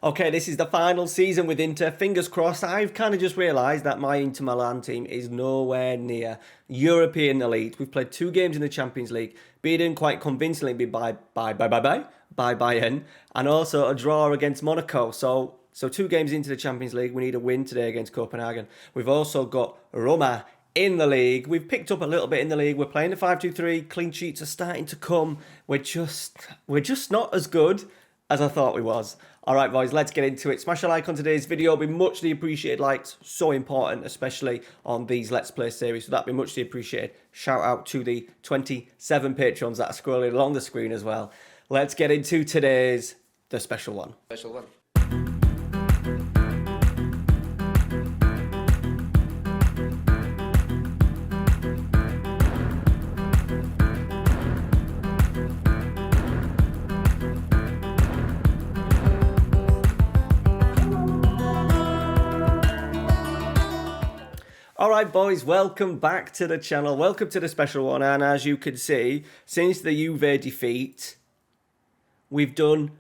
Okay, this is the final season with Inter. Fingers crossed. I've kind of just realised that my Inter Milan team is nowhere near European elite. We've played 2 games in the Champions League, beaten quite convincingly by Bayern, and also a draw against Monaco. So 2 games into the Champions League, we need a win today against Copenhagen. We've also got Roma in the league. We've picked up a little bit in the league. We're playing the 5-2-3. Clean sheets are starting to come. We're just not as good as I thought we was. All right, boys, let's get into it. Smash a like on today's video. It'll be muchly appreciated. Likes, so important, especially on these Let's Play series. So that'd be muchly appreciated. Shout out to the 27 patrons that are scrolling along the screen as well. Let's get into the special one. Special one. Alright boys, welcome back to the channel, welcome to the special one, and as you can see, since the Juve defeat, we've done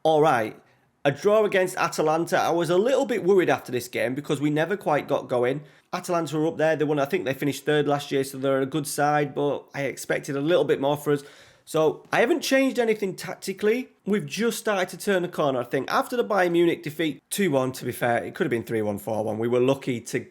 alright. A draw against Atalanta. I was a little bit worried after this game because we never quite got going. Atalanta were up there, they won, I think they finished 3rd last year, so they're a good side, but I expected a little bit more for us. So I haven't changed anything tactically. We've just started to turn the corner, I think. After the Bayern Munich defeat, 2-1 to be fair, it could have been 3-1, 4-1. We were lucky to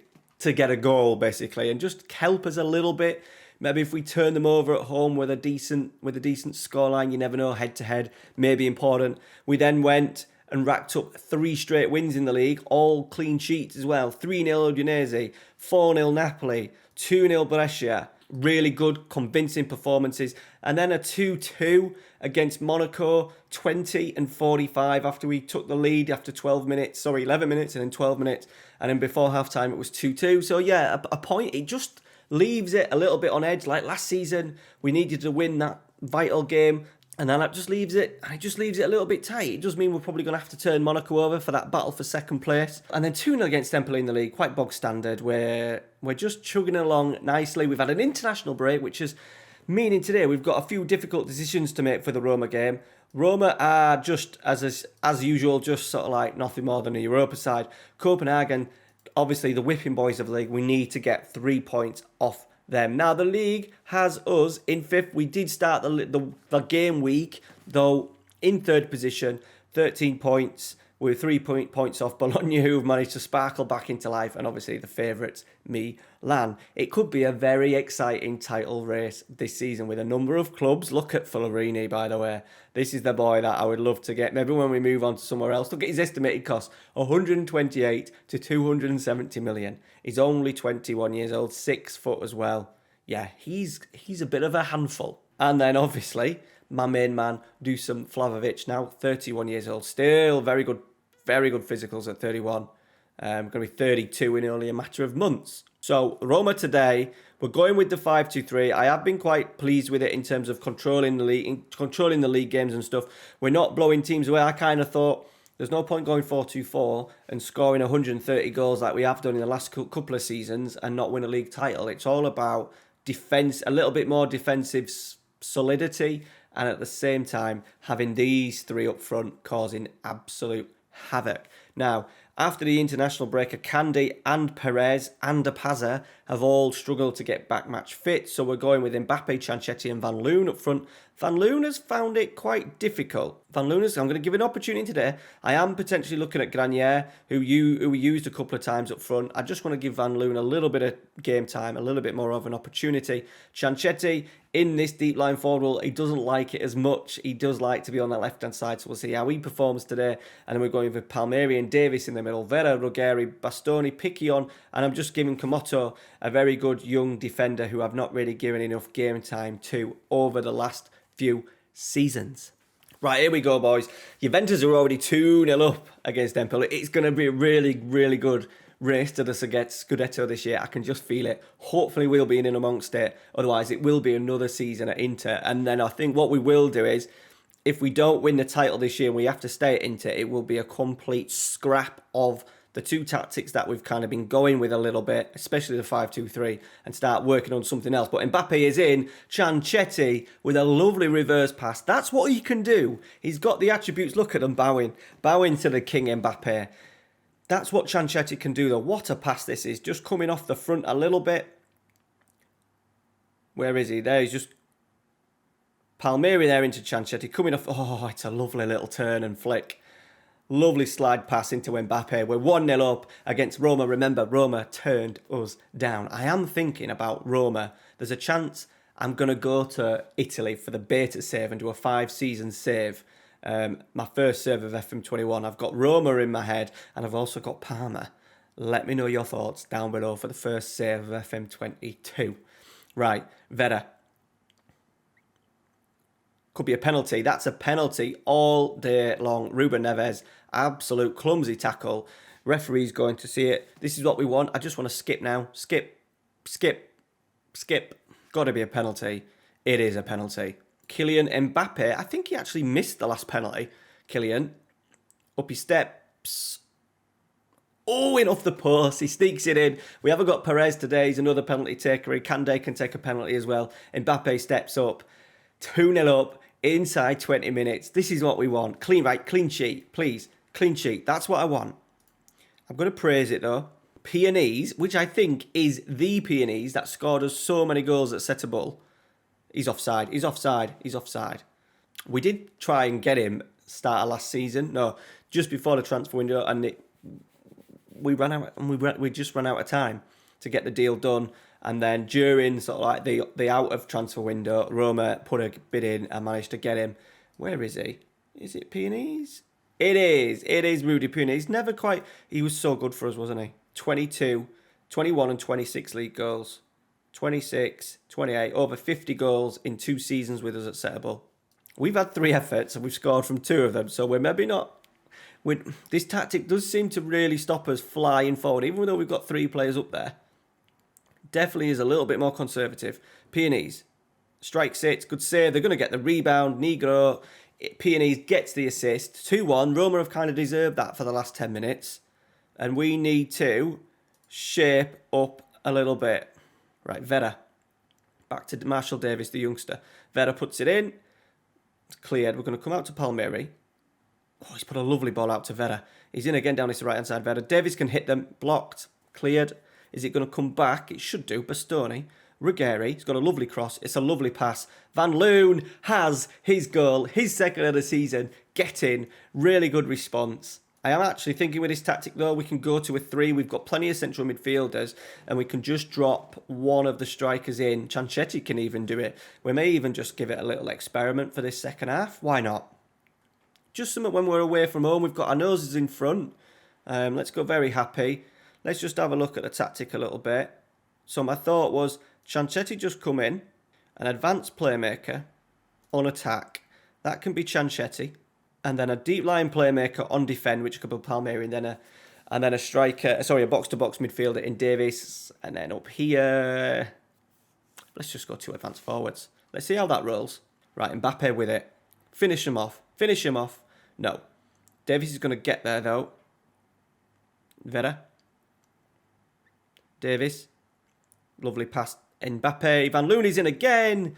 get a goal basically and just help us a little bit. Maybe if we turn them over at home with a decent scoreline, you never know, head to head, may be important. We then went and racked up 3 straight wins in the league, all clean sheets as well. 3-0 Udinese, 4-0 Napoli, 2-0 Brescia. Really good, convincing performances. And then a 2-2 against Monaco, 20 and 45 after we took the lead after 11 minutes and then 12 minutes. And then before half-time, it was 2-2. So yeah, a point, it just leaves it a little bit on edge. Like last season, we needed to win that vital game. And then it just leaves it a little bit tight. It does mean we're probably going to have to turn Monaco over for that battle for second place. And then 2-0 against Empoli in the league, quite bog standard. We're just chugging along nicely. We've had an international break, which is meaning today we've got a few difficult decisions to make for the Roma game. Roma are just, as usual, just sort of like nothing more than a Europa side. Copenhagen, obviously the whipping boys of the league, we need to get 3 points off them. Now the league has us in 5th. We did start the game week though in 3rd position, 13 points. We're 3 points off Bologna, who've managed to sparkle back into life, and obviously the favourites, Milan. It could be a very exciting title race this season with a number of clubs. Look at Fullerini, by the way. This is the boy that I would love to get. Maybe when we move on to somewhere else. Look at his estimated cost, 128 to 270 million. He's only 21 years old, 6 foot as well. Yeah, he's a bit of a handful. And then obviously my main man, Dusan Vlahovic, now 31 years old, still very good physicals at 31. Going to be 32 in only a matter of months. So Roma today, we're going with the 5-2-3. I have been quite pleased with it in terms of controlling the league games and stuff. We're not blowing teams away. I kind of thought there's no point going 4-2-4 and scoring 130 goals like we have done in the last couple of seasons and not win a league title. It's all about defense, a little bit more defensive solidity, and at the same time having these 3 up front causing absolute havoc. Now, after the international break, Akanji and Perez and Apaza have all struggled to get back match fit, so we're going with Mbappe, Chanchetti and Van Loon up front. Van Loon has found it quite difficult. I'm going to give an opportunity today. I am potentially looking at Granier, who we used a couple of times up front. I just want to give Van Loon a little bit of game time, a little bit more of an opportunity. Chanchetti, in this deep line forward role, he doesn't like it as much. He does like to be on that left-hand side, so we'll see how he performs today. And then we're going with Palmieri and Davis in the middle. Vera, Ruggeri, Bastoni, Piccion, and I'm just giving Komoto a very good young defender who I've not really given enough game time to over the last few seasons. Right, here we go, boys. Juventus are already 2-0 up against Empoli. It's going to be a really, really good race to the Scudetto this year. I can just feel it. Hopefully we'll be in and amongst it. Otherwise, it will be another season at Inter. And then I think what we will do is, if we don't win the title this year and we have to stay at Inter, it will be a complete scrap of the two tactics that we've kind of been going with a little bit, especially the 5-2-3, and start working on something else. But Mbappe is in, Chanchetti with a lovely reverse pass. That's what he can do. He's got the attributes. Look at him bowing to the king Mbappe. That's what Chanchetti can do, though. What a pass this is. Just coming off the front a little bit. Where is he? There, he's just... Palmieri there into Chanchetti. Coming off... Oh, it's a lovely little turn and flick. Lovely slide pass into Mbappe. We're 1-0 up against Roma. Remember, Roma turned us down. I am thinking about Roma. There's a chance I'm going to go to Italy for the beta save and do a 5-season save. My first save of FM21. I've got Roma in my head and I've also got Parma. Let me know your thoughts down below for the first save of FM22. Right, Vera. Could be a penalty. That's a penalty all day long. Ruben Neves, absolute clumsy tackle. Referee's going to see it. This is what we want. I just want to skip now. Skip. Got to be a penalty. It is a penalty. Kylian Mbappe, I think he actually missed the last penalty. Kylian, up he steps. Oh, in off the post. He sneaks it in. We haven't got Perez today. He's another penalty taker. Kande can take a penalty as well. Mbappe steps up. 2-0 up inside 20 minutes. This is what we want. Clean sheet, please. Clean sheet. That's what I want. I'm going to praise it, though. Pianese, which I think is the Pianese that scored us so many goals at Setubal. He's offside. We did try and get him start of last season. No, just before the transfer window, and we just ran out of time to get the deal done. And then during sort of like the out of transfer window, Roma put a bid in and managed to get him. Where is he? Is it Pianese? It is Rudy Pianese. Never quite. He was so good for us, wasn't he? 22, 21 and 26 league goals. 26, 28, over 50 goals in 2 seasons with us at Setubal. We've had 3 efforts and we've scored from 2 of them. So we're maybe not... This tactic does seem to really stop us flying forward, even though we've got 3 players up there. Definitely is a little bit more conservative. Pianese strikes it. Good save. They're going to get the rebound. Negro. Pianese gets the assist. 2-1. Roma have kind of deserved that for the last 10 minutes. And we need to shape up a little bit. Right, Vera. Back to Marshall Davis, the youngster. Vera puts it in. It's cleared. We're going to come out to Palmieri. Oh, he's put a lovely ball out to Vera. He's in again down this right-hand side. Vera. Davis can hit them. Blocked. Cleared. Is it going to come back? It should do. Bastoni. Ruggieri. He's got a lovely cross. It's a lovely pass. Van Loon has his goal. His second of the season. Get in. Really good response. I am actually thinking with this tactic, though, we can go to a 3. We've got plenty of central midfielders, and we can just drop one of the strikers in. Chanchetti can even do it. We may even just give it a little experiment for this second half. Why not? Just something when we're away from home. We've got our noses in front. Let's go very happy. Let's just have a look at the tactic a little bit. So my thought was, Chanchetti just come in, an advanced playmaker on attack. That can be Chanchetti. And then a deep line playmaker on defend, which could be Palmieri, and then a striker, sorry, a box-to-box midfielder in Davis. And then up here, let's just go 2 advanced forwards. Let's see how that rolls. Right, Mbappe with it. Finish him off. No. Davis is going to get there, though. Vera. Davis. Lovely pass. Mbappe. Van Looney's in again.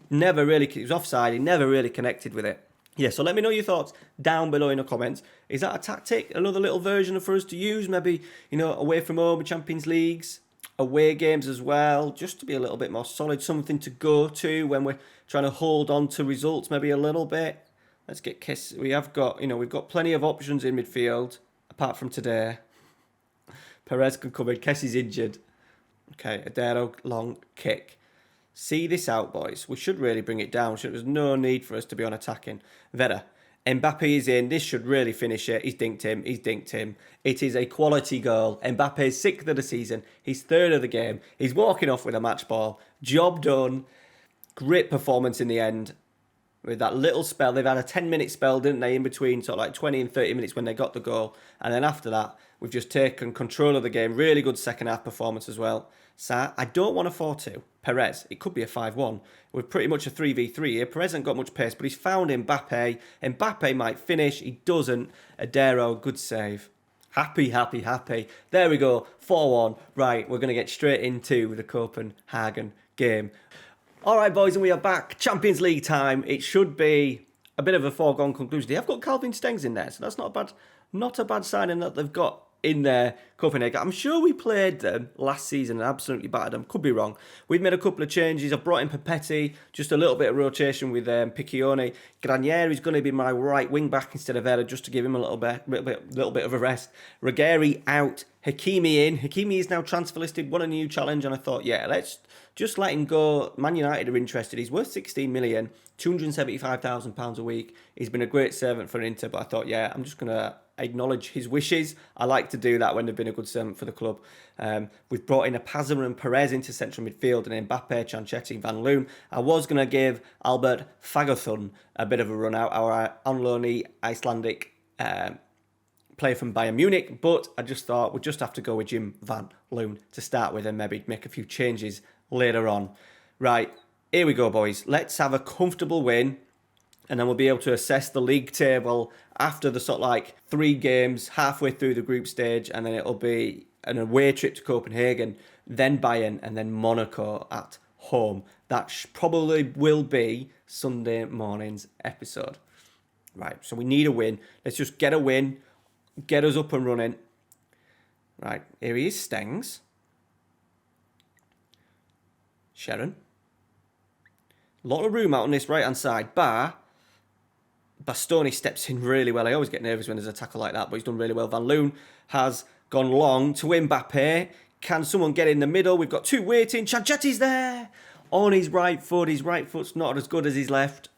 Never really... He was offside. He never really connected with it. Yeah, so let me know your thoughts down below in the comments. Is that a tactic? Another little version for us to use? Maybe, away from home, Champions Leagues, away games as well, just to be a little bit more solid. Something to go to when we're trying to hold on to results maybe a little bit. Let's get Kiss. We have got, we've got plenty of options in midfield, apart from today. Perez can come in. Kessie's injured. Okay, Adero, long kick. See this out, boys. We should really bring it down. There's no need for us to be on attacking. Vera. Mbappe is in. This should really finish it. He's dinked him. It is a quality goal. Mbappe's 6th of the season. He's 3rd of the game. He's walking off with a match ball. Job done. Great performance in the end. with that little spell. They've had a 10-minute spell, didn't they, in between sort of like 20 and 30 minutes when they got the goal. And then after that, we've just taken control of the game. Really good second half performance as well. So I don't want a 4-2. Perez, it could be a 5-1. We're pretty much a 3v3 here. Perez hasn't got much pace, but he's found Mbappe. Mbappe might finish. He doesn't. Adero, good save. Happy. There we go. 4-1. Right, we're going to get straight into the Copenhagen game. All right, boys, and we are back. Champions League time. It should be a bit of a foregone conclusion. They have got Calvin Stengs in there, so that's not a bad signing that they've got in there, Copenhagen. I'm sure we played them last season and absolutely battered them. Could be wrong. We've made a couple of changes. I've brought in Papetti, just a little bit of rotation with Piccione. Granier is going to be my right wing back instead of Vera, just to give him a little bit of a rest. Ruggieri out, Hakimi in. Hakimi is now transfer listed, won a new challenge, and I thought, yeah, let's just let him go. Man United are interested. He's worth 16 million, £275,000 a week. He's been a great servant for Inter, but I thought, yeah, I'm just going to acknowledge his wishes. I like to do that when they've been a good servant for the club. We've brought in a Pazza and Perez into central midfield, and Mbappe, Chanchetti, Van Loon. I was going to give Albert Fagerthun a bit of a run out, our on-loanee Icelandic player from Bayern Munich, but I just thought we'd just have to go with Jim Van Loon to start with and maybe make a few changes later on. Right, here we go, boys. Let's have a comfortable win, and then we'll be able to assess the league table after the sort of like 3 games, halfway through the group stage, and then it'll be an away trip to Copenhagen, then Bayern, and then Monaco at home. That probably will be Sunday morning's episode. Right, so we need a win. Let's just get a win, get us up and running. Right, here he is, Stengs. Sharon. A lot of room out on this right-hand side, Bastoni steps in really well. I always get nervous when there's a tackle like that, but he's done really well. Van Loon has gone long to Mbappe. Can someone get in the middle? We've got 2 waiting. Chanchetti's there on his right foot. His right foot's not as good as his left.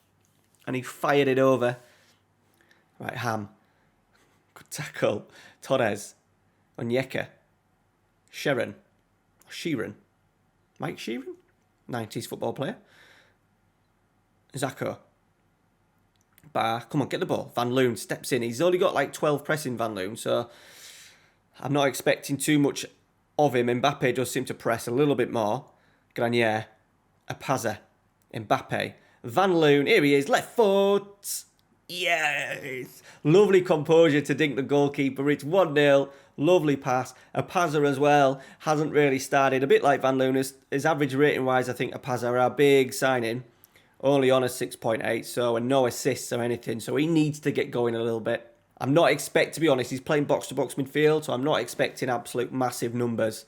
And he fired it over. Right, Ham. Good tackle. Torres. Onyeka. Sheeran. Mike Sheeran? 90s football player. Zacco. Come on, get the ball. Van Loon steps in. He's only got like 12 pressing, Van Loon, so I'm not expecting too much of him. Mbappe does seem to press a little bit more. Granier, Pazza, Mbappe, Van Loon. Here he is, left foot. Yes! Lovely composure to dink the goalkeeper. It's 1-0. Lovely pass. Pazza as well hasn't really started. A bit like Van Loon. His average rating-wise, I think Pazza our big signing. Only on a 6.8, so, and no assists or anything, so he needs to get going a little bit. I'm not expecting, to be honest, he's playing box-to-box midfield, so I'm not expecting absolute massive numbers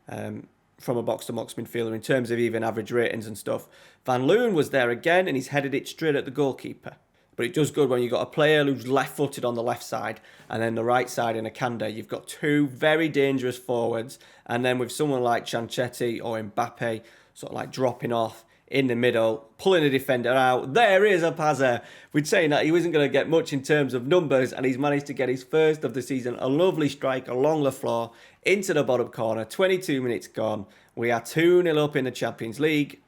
from a box-to-box midfielder in terms of even average ratings and stuff. Van Loon was there again, and he's headed it straight at the goalkeeper. But it does good when you've got a player who's left-footed on the left side, and then the right side in Akanda. You've got 2 very dangerous forwards, and then with someone like Chanchetti or Mbappe sort of like dropping off in the middle, pulling a defender out. There is Pazza. We'd say that he wasn't going to get much in terms of numbers, and he's managed to get his first of the season. A lovely strike along the floor into the bottom corner. 22 minutes gone. We are 2-0 up in the Champions League.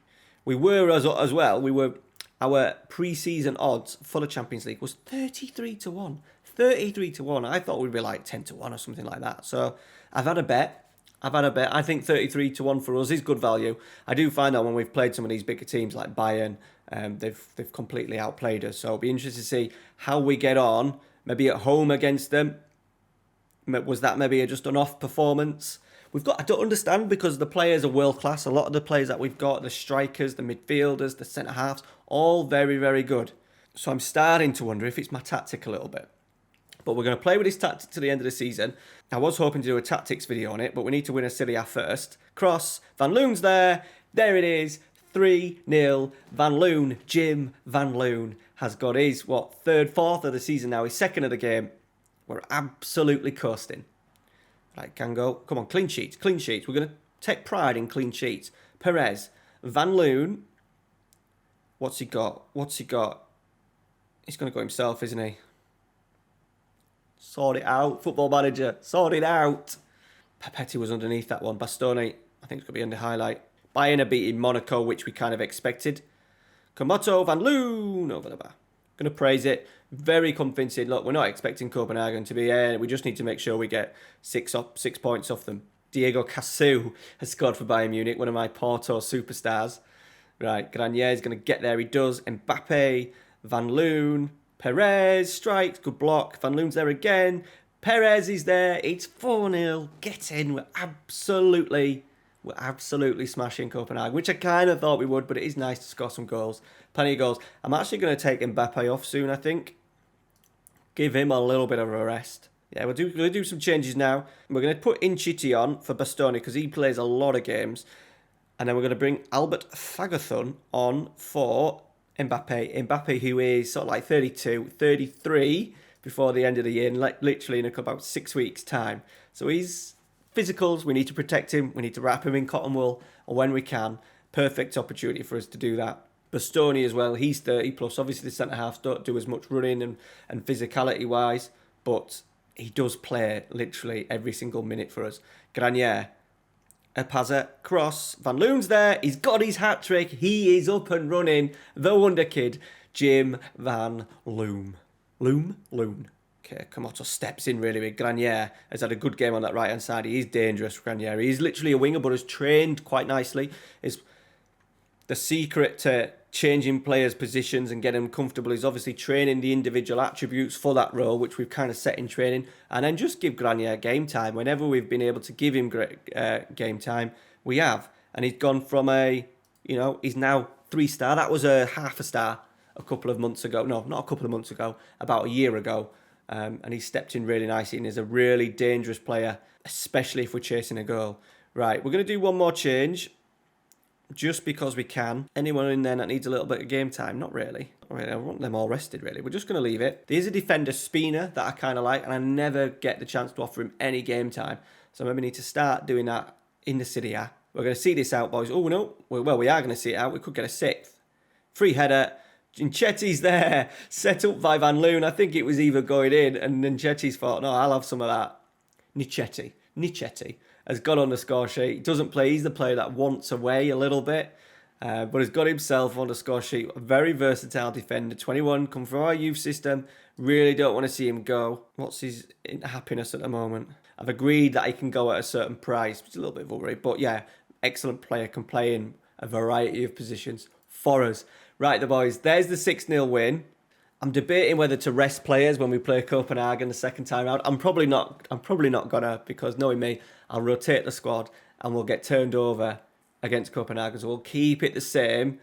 We were as well. Our pre-season odds for the Champions League was 33-1. 33-1. I thought we'd be like 10-1 or something like that. So I've had a bet. I think 33-1 for us is good value. I do find that when we've played some of these bigger teams like Bayern, they've completely outplayed us. So it'll be interesting to see how we get on. Maybe at home against them. Was that maybe just an off performance? I don't understand, because the players are world class. A lot of the players that we've got, the strikers, the midfielders, the centre halves, all very, very good. So I'm starting to wonder if it's my tactic a little bit. But we're going to play with this tactic to the end of the season. I was hoping to do a tactics video on it, but we need to win a Serie A first. Cross, Van Loon's there. There it is, 3-0. Van Loon, Jim Van Loon, has got his, 3rd, 4th of the season now. His 2nd of the game. We're absolutely coasting. Right, can go. Come on, clean sheets. We're going to take pride in clean sheets. Perez, Van Loon. What's he got? He's going to go himself, isn't he? Sort it out, Football Manager. Sort it out. Papetti was underneath that one. Bastoni, I think it's going to be under highlight. Bayern are beating Monaco, which we kind of expected. Komoto, Van Loon over the bar. Going to praise it. Very convincing. Look, we're not expecting Copenhagen to be here. We just need to make sure we get 6 points off them. Diego Cassou has scored for Bayern Munich, one of my Porto superstars. Right, Granier is going to get there. He does. Mbappe, Van Loon, Perez strikes. Good block. Van Loon's there again. Perez is there. It's 4-0. Get in. We're absolutely smashing Copenhagen, which I kind of thought we would, but it is nice to score some goals. Plenty of goals. I'm actually going to take Mbappe off soon, I think. Give him a little bit of a rest. Yeah, we're going to do some changes now. We're going to put Inchiti on for Bastoni because he plays a lot of games. And then we're going to bring Albert Fagathun on for Mbappe. Mbappe, who is sort of like 32, 33 before the end of the year, and like literally in about 6 weeks' time. So he's physicals. We need to protect him. We need to wrap him in cotton wool when we can. Perfect opportunity for us to do that. Bastoni as well. He's 30 plus. Obviously, the centre halves don't do as much running and physicality wise, but he does play literally every single minute for us. Granier, Pazza, cross. Van Loon's there. He's got his hat trick. He is up and running. The wonder kid, Jim Van Loon. Loon. Okay, Komoto steps in really big. Granier has had a good game on that right-hand side. He is dangerous, Granier. He's literally a winger, but has trained quite nicely. Is the secret to changing players' positions and getting them comfortable is obviously training the individual attributes for that role, which we've kind of set in training, and then just give Granier game time. Whenever we've been able to give him game time, we have. And he's gone from he's now 3-star. That was a half a star a couple of months ago. No, not a couple of months ago, about a year ago. And he stepped in really nicely and is a really dangerous player, especially if we're chasing a goal. Right, we're going to do one more change. Just because we can. Anyone in there that needs a little bit of game time? Not really. I want them all rested, really. We're just going to leave it. There's a defender, Spina, that I kind of like, and I never get the chance to offer him any game time. So maybe need to start doing that in the Serie A. We're going to see this out, boys. Oh, no. Well, we are going to see it out. We could get a 6th. Free header. Nchetti's there. Set up by Van Loon. I think it was either going in, and then Nchetti's thought, no, I'll have some of that. Nichetti has got on the score sheet. He doesn't play. He's the player that wants away a little bit, but has got himself on the score sheet. A very versatile defender. 21, come from our youth system. Really don't want to see him go. What's his happiness at the moment? I've agreed that he can go at a certain price. It's a little bit of worry, but yeah, excellent player. Can play in a variety of positions for us. Right, the boys. There's the 6-0 win. I'm debating whether to rest players when we play Copenhagen the second time out. I'm probably not gonna, because knowing me, I'll rotate the squad and we'll get turned over against Copenhagen. So we'll keep it the same,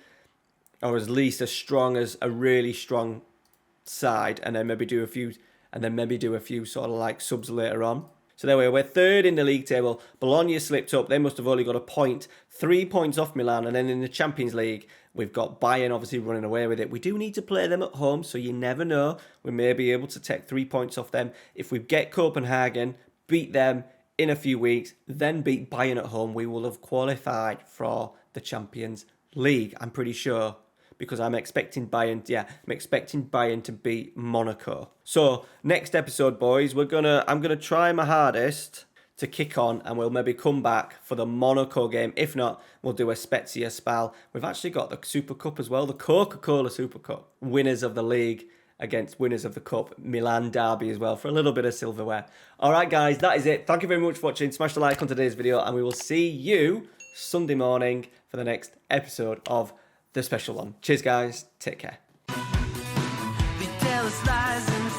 or at least as strong as a really strong side, and then maybe do a few sort of like subs later on. So there we are. We're 3rd in the league table. Bologna slipped up. They must have only got a point. 3 points off Milan. And then in the Champions League, we've got Bayern obviously running away with it. We do need to play them at home, so you never know. We may be able to take 3 points off them. If we get Copenhagen, beat them in a few weeks, then beat Bayern at home, we will have qualified for the Champions League, I'm pretty sure. Because I'm expecting Bayern to beat Monaco. So next episode, boys, I'm gonna try my hardest to kick on, and we'll maybe come back for the Monaco game. If not, we'll do a Spezia spell. We've actually got the Super Cup as well, the Coca-Cola Super Cup, winners of the league against winners of the Cup, Milan derby as well, for a little bit of silverware. All right, guys, that is it. Thank you very much for watching. Smash the like on today's video, and we will see you Sunday morning for the next episode of the special one. Cheers, guys. Take care. They tell us lies and